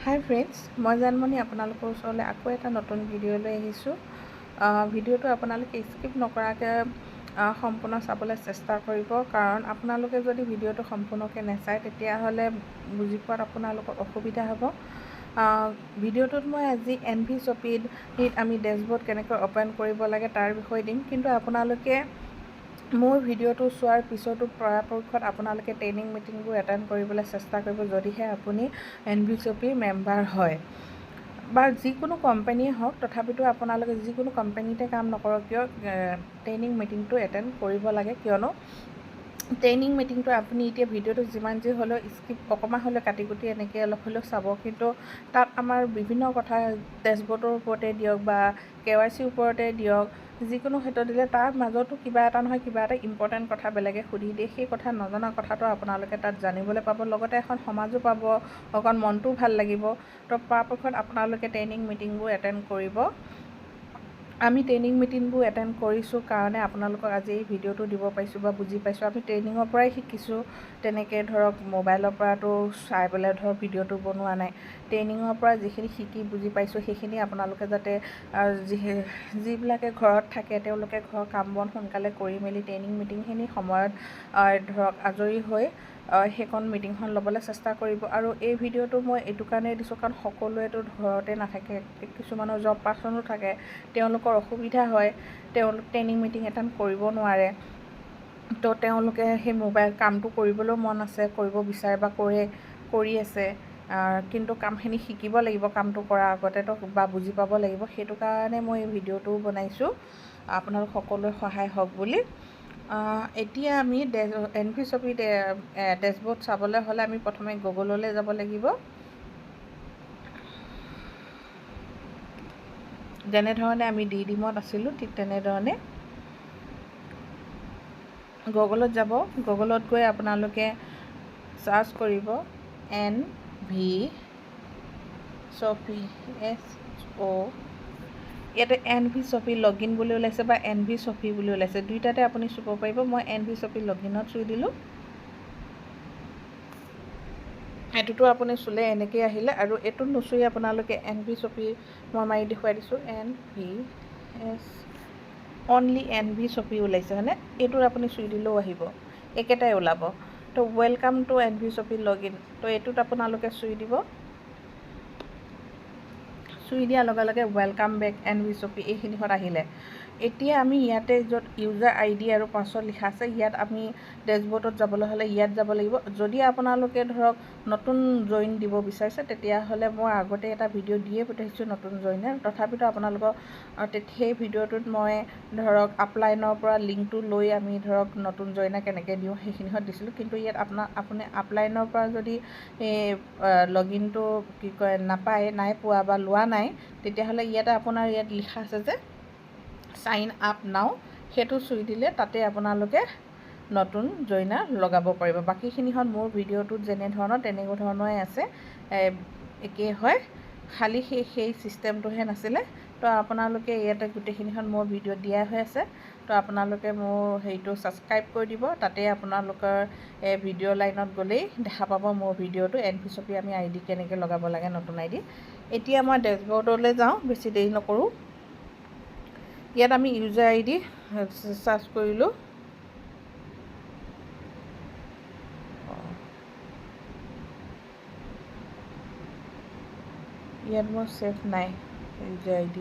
হাই friends, মই জানমণি আপোনালোকৰ ওচৰলৈ আকৌ এটা নতুন ভিডিঅ' লৈ আহিছোঁ। ভিডিঅ'টো আপোনালোকে স্কিপ নকৰাকৈ সম্পূৰ্ণ চাবলৈ চেষ্টা কৰিব, কাৰণ আপোনালোকে যদি ভিডিঅ'টো সম্পূৰ্ণকৈ নাচায় তেতিয়াহ'লে বুজি পোৱাত আপোনালোকৰ অসুবিধা হ'ব। ভিডিঅ'টোত মই আজি NVShopee আমি ডেছবৰ্ড কেনেকৈ অ'পেন কৰিব লাগে তাৰ বিষয়ে দিম, কিন্তু আপোনালোকে মোৰ ভিডিঅ'টো চোৱাৰ পিছতো পৰাপক্ষত আপোনালোকে ট্ৰেইনিং মিটিংবোৰ এটেণ্ড কৰিবলৈ চেষ্টা কৰিব, যদিহে আপুনি NVShopee মেম্বাৰ হয় বা যিকোনো কোম্পানীয়ে হওক। তথাপিতো আপোনালোকে যিকোনো কোম্পানীতে কাম নকৰক কিয় ট্ৰেইনিং মিটিংটো এটেণ্ড কৰিব লাগে, কিয়নো ট্ৰেইনিং মিটিংটো আপুনি এতিয়া ভিডিঅ'টো যিমান যি হ'লেও স্কিপ অকণমান হ'লেও কাটি কুটি এনেকৈ অলপ হ'লেও চাব, কিন্তু তাত আমাৰ বিভিন্ন কথা ডেছবৰ্ডৰ ওপৰতে দিয়ক বা KYCৰ ওপৰতে দিয়ক, যিকোনো ক্ষেত্ৰত দিলে তাৰ মাজতো কিবা এটা নহয় কিবা এটা ইম্পৰ্টেণ্ট কথা বেলেগে সুধি দিয়ে। সেই কথা নজনা কথাটো আপোনালোকে তাত জানিবলৈ পাব, লগতে এখন সমাজো পাব, অকণ মনটোও ভাল লাগিব। তো পৰাপক্ষত আপোনালোকে ট্ৰেইনিং মিটিংবোৰ এটেণ্ড কৰিব। আমি ট্ৰেইনিং মিটিংবোৰ এটেণ্ড কৰিছোঁ কাৰণে আপোনালোকক আজি এই ভিডিঅ'টো দিব পাৰিছোঁ বা বুজি পাইছোঁ। আমি ট্ৰেইনিঙৰ পৰাই শিকিছোঁ, তেনেকৈ ধৰক মোবাইলৰ পৰাতো চাই পেলাই ধৰক ভিডিঅ'টো বনোৱা নাই। ট্ৰেইনিঙৰ পৰা যিখিনি শিকি বুজি পাইছোঁ সেইখিনি আপোনালোকে যাতে যিবিলাকে ঘৰত থাকে তেওঁলোকে ঘৰৰ কাম বন সোনকালে কৰি মেলি ট্ৰেইনিং মিটিংখিনি সময়ত ধৰক আজৰি হৈ সেইখন মিটিংখন ল'বলৈ চেষ্টা কৰিব। আৰু এই ভিডিঅ'টো মই এইটো কাৰণেই দিছোঁ, কাৰণ সকলোৱেতো ঘৰতে নাথাকে, কিছুমানৰ জব পাৰ্চনো থাকে, তেওঁলোকৰ অসুবিধা হয়, তেওঁলোক ট্ৰেইনিং মিটিং এটেণ্ড কৰিব নোৱাৰে। তো তেওঁলোকে সেই মোবাইল কামটো কৰিবলৈও মন আছে, কৰিব বিচাৰে বা কৰি আছে, কিন্তু কামখিনি শিকিব লাগিব কামটো কৰাৰ আগতে বা বুজি পাব লাগিব। সেইটো কাৰণে মই এই ভিডিঅ'টো বনাইছোঁ, আপোনালোক সকলোৱে সহায় হওক বুলি। এতিয়া আমি NVShopee ডেছবৰ্ড চাবলৈ হ'লে আমি প্ৰথমে গুগললৈ যাব লাগিব। যেনেধৰণে আমি DDMত আছিলোঁ ঠিক তেনেধৰণে গুগলত যাব। গুগলত গৈ আপোনালোকে চাৰ্চ কৰিব NVShopee ইয়াতে NVShopee লগইন বুলি ওলাইছে বা NVShopee বুলি ওলাইছে, দুইটাতে আপুনি চুব পাৰিব। মই NVShopee লগইনত চুই দিলোঁ। এইটোতো আপুনি চুলে এনেকৈ আহিলে, আৰু এইটোত নুচুই আপোনালোকে NVShopee মই মাৰি দেখুৱাই দিছোঁ, অনলি NVShopee ওলাইছে হয়নে, এইটোত আপুনি চুই দিলেও আহিব, একেটাই ওলাব। তো ৱেলকাম টু NVShopee লগইন, তো এইটোত আপোনালোকে চুই দিব। চুই দিয়াৰ লগে লগে ৱেলকাম বেক NVShopee এইখিনিত আহিলে। এতিয়া আমি ইয়াতে য'ত ইউজাৰ ID আৰু পাছৱৰ্ড লিখা আছে, ইয়াত আমি ডেছবৰ্ডত যাবলৈ হ'লে ইয়াত যাব লাগিব। যদি আপোনালোকে ধৰক নতুন জইন দিব বিচাৰিছে তেতিয়াহ'লে মই আগতে এটা ভিডিঅ' দিয়ে পঠাইছোঁ নতুন জইনাৰ, তথাপিতো আপোনালোকক সেই ভিডিঅ'টোত মই ধৰক আপলাইনৰ পৰা লিংকটো লৈ আমি ধৰক নতুন জইনাৰ কেনেকৈ দিওঁ সেইখিনিত দিছিলোঁ। কিন্তু ইয়াত আপুনি আপলাইনৰ পৰা যদি লগইনটো নাই পোৱা বা লোৱা নাই, তেতিয়াহ'লে ইয়াতে আপোনাৰ ইয়াত লিখা আছে যে চাইন আপ নাও, সেইটো চুই দিলে তাতে আপোনালোকে নতুন জইনাৰ লগাব পাৰিব। বাকীখিনিহঁত মোৰ ভিডিঅ'টোত যেনেধৰণৰ তেনেধৰণৰে আছে, একেই হয়, খালি সেই ছিষ্টেমটোহে নাছিলে। তো আপোনালোকে ইয়াতে গোটেইখিনিখন মোৰ ভিডিঅ' দিয়া হৈ আছে। তো আপোনালোকে মোৰ হেৰিটো ছাবস্ক্ৰাইব কৰি দিব, তাতে আপোনালোকৰ ভিডিঅ' লাইনত গ'লেই দেখা পাব মোৰ ভিডিঅ'টো NVShopee আমি ID কেনেকৈ লগাব লাগে, নতুন ID। এতিয়া মই ডেছবৰ্ডলৈ যাওঁ, বেছি দেৰি নকৰোঁ। ইয়াত আমি ইউজাৰ ID চাৰ্চ কৰিলোঁ। ইয়াত মোৰ ছেভ নাই ইউজাৰ ID।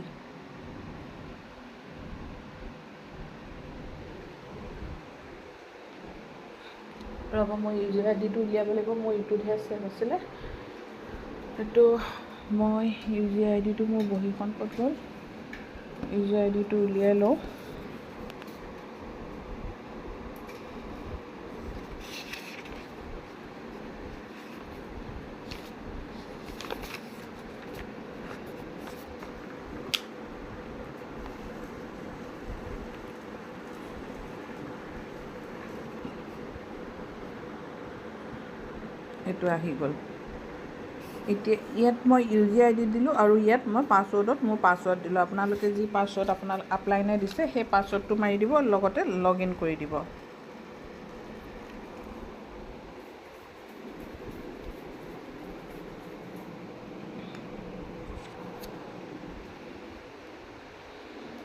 ৰ'ব, মই ইউজাৰ IDটো উলিয়াব লাগিব, মোৰ ইটোতহে ছেভ আছিলে। এইটো মই ইউজাৰ IDটো মোৰ বহীখন ক'ত গ'ল, ইউজাৰ IDটো উলিয়াই লওঁ। এইটো আহি গ'ল। এতিয়া ইয়াত মই ইউজাৰ ID দিলোঁ আৰু ইয়াত মই পাছৱৰ্ডত মোৰ পাছৱৰ্ড দিলোঁ। আপোনালোকে যি পাছৱৰ্ড আপলাইনে দিছে সেই পাছৱৰ্ডটো মাৰি দিব, লগতে লগইন কৰি দিব।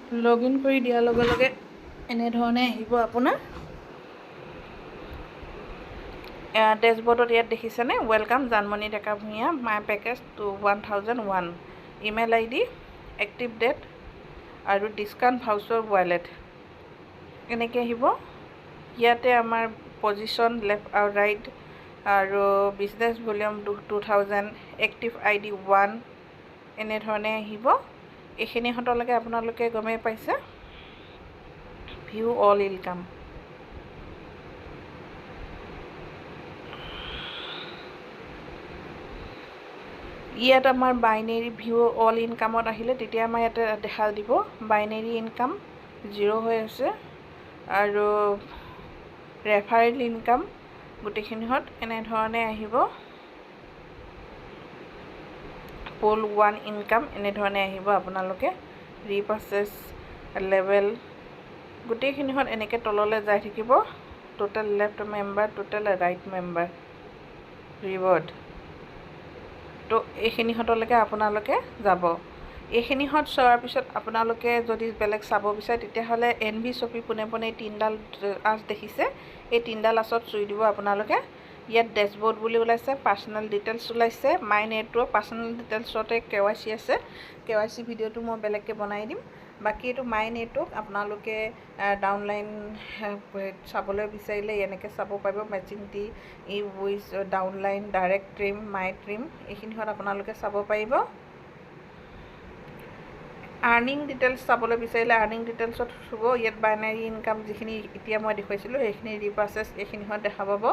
লগ ইন কৰি দিয়াৰ লগে লগে এনেধৰণে আহিব আপোনাৰ ডেছবৰ্ডত। ইয়াত দেখিছেনে welcome Janmoni Deka Bhuyan my package to 1001 email ID active date আৰু ডিছকাউণ্ট ভাউচাৰ ৱালেট এনেকৈ আহিব। ইয়াতে আমাৰ পজিশ্যন লেফ্ট আৰু ৰাইট আৰু বিজনেছ ভলিউম 2000 এক্টিভ ID 1 এনেধৰণে আহিব। এইখিনি হতলৈকে আপোনালোকে গমেই পাইছে। ভিউ অল ইনকাম ইয়াত আমাৰ বাইনেৰী ভিউ অল ইনকামত আহিলে তেতিয়া আমাৰ ইয়াতে দেখা দিব বাইনেৰী ইনকাম 0 হৈ আছে আৰু ৰেফাৰেল ইনকাম গোটেইখিনিত এনেধৰণে আহিব। পোল 1 ইনকাম এনেধৰণে আহিব। আপোনালোকে ৰিপাৰ্চেছ লেভেল গোটেইখিনিত এনেকৈ তললৈ যাই থাকিব। Total left member total right member reward তো এইখিনিহঁতলৈকে আপোনালোকে যাব। এইখিনিহঁত চোৱাৰ পিছত আপোনালোকে যদি বেলেগ চাব বিচাৰে তেতিয়াহ'লে NV শ্বপি পোনে পোনে 3ডাল আঁচ দেখিছে, এই 3ডাল আঁচত চুই দিব আপোনালোকে। ইয়াত ডেছবৰ্ড বুলি ওলাইছে, পাৰ্চনেল ডিটেইলছ ওলাইছে, মাই নেটৱৰ্ক পাৰ্চনেল ডিটেইলছতে KYC আছে। KYC ভিডিঅ'টো মই বেলেগকৈ বনাই দিম। বাকী এইটো মাই নেটৱৰ্ক আপোনালোকে ডাউনলাইন চাবলৈ বিচাৰিলে এনেকৈ চাব পাৰিব। মেচিং টি উইজ downline direct team my team এইখিনিত আপোনালোকে চাব পাৰিব। আৰ্নিং ডিটেইলছ চাবলৈ বিচাৰিলে আৰ্নিং ডিটেইলছত চুব। ইয়াত বাইনেৰী ইনকাম যিখিনি এতিয়া মই দেখুৱাইছিলোঁ সেইখিনি ৰিপাৰ্চেছ এইখিনিত দেখা পাব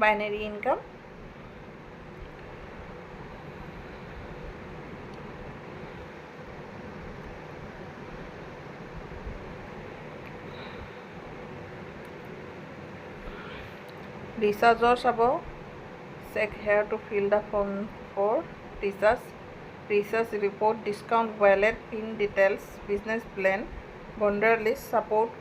বাইনেৰী ইনকাম। ৰিচাৰ্জৰ চাব, check here to fill the form for recharge report, discount wallet, pin details, business plan, bonder list, support.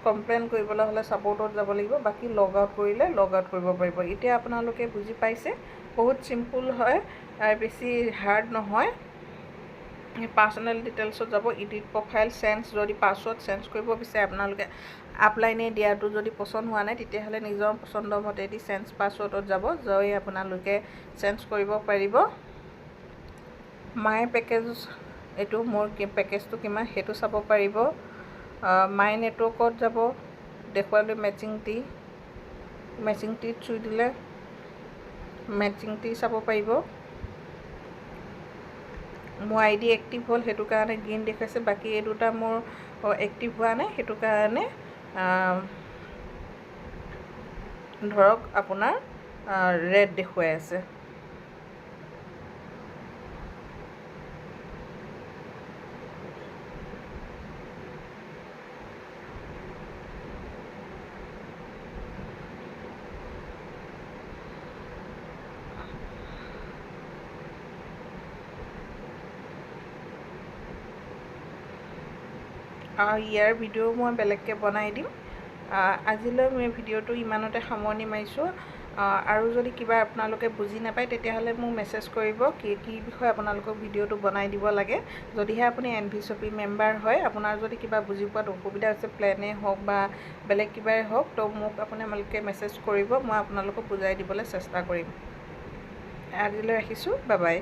Complain কৰিবলৈ হ'লে ছাপোৰ্টত যাব লাগিব। বাকী লগ আউট কৰিলে লগ আউট কৰিব পাৰিব। এতিয়া আপোনালোকে বুজি পাইছে, বহুত চিম্পুল হয়, বেছি হাৰ্ড নহয়। পাৰ্চনেল ডিটেইলছত যাব, এডিট প্ৰফাইল চেঞ্জ, যদি পাছৱৰ্ড চেঞ্জ কৰিব বিচাৰে আপোনালোকে আপলাইনে দিয়াটো যদি পচন্দ হোৱা নাই তেতিয়াহ'লে নিজৰ পচন্দ মতে দি চেঞ্জ পাছৱৰ্ডত যাব, গৈ আপোনালোকে চেঞ্জ কৰিব পাৰিব। মাই পেকেজ এইটো মোৰ পেকেজটো কিমান সেইটো চাব পাৰিব। মাই নেটৱৰ্কত যাব, দেখুৱালৈ মেচিং টিত চুই দিলে মেচিং টি চাব পাৰিব। মোৰ ID এক্টিভ হ'ল সেইটো কাৰণে গ্ৰীণ দেখুৱাইছে, বাকী এই দুটা মোৰ এক্টিভ হোৱা নাই সেইটো কাৰণে ধৰক আপোনাৰ ৰেড দেখুৱাই আছে। ইয়াৰ ভিডিঅ' মই বেলেগকৈ বনাই দিম। আজিলৈ মই ভিডিঅ'টো ইমানতে সামৰণি মাৰিছোঁ। আৰু যদি কিবা আপোনালোকে বুজি নাপায় তেতিয়াহ'লে মোক মেছেজ কৰিব কি বিষয়ে আপোনালোকক ভিডিঅ'টো বনাই দিব লাগে। যদিহে আপুনি NV শ্বপি মেম্বাৰ হয়, আপোনাৰ যদি কিবা বুজি পোৱাত অসুবিধা হৈছে প্লেনেই হওক বা বেলেগ কিবাই হওক তো মোক আপোনালোকে মেছেজ কৰিব, মই আপোনালোকক বুজাই দিবলৈ চেষ্টা কৰিম। আজিলৈ ৰাখিছোঁ, বাই বাই।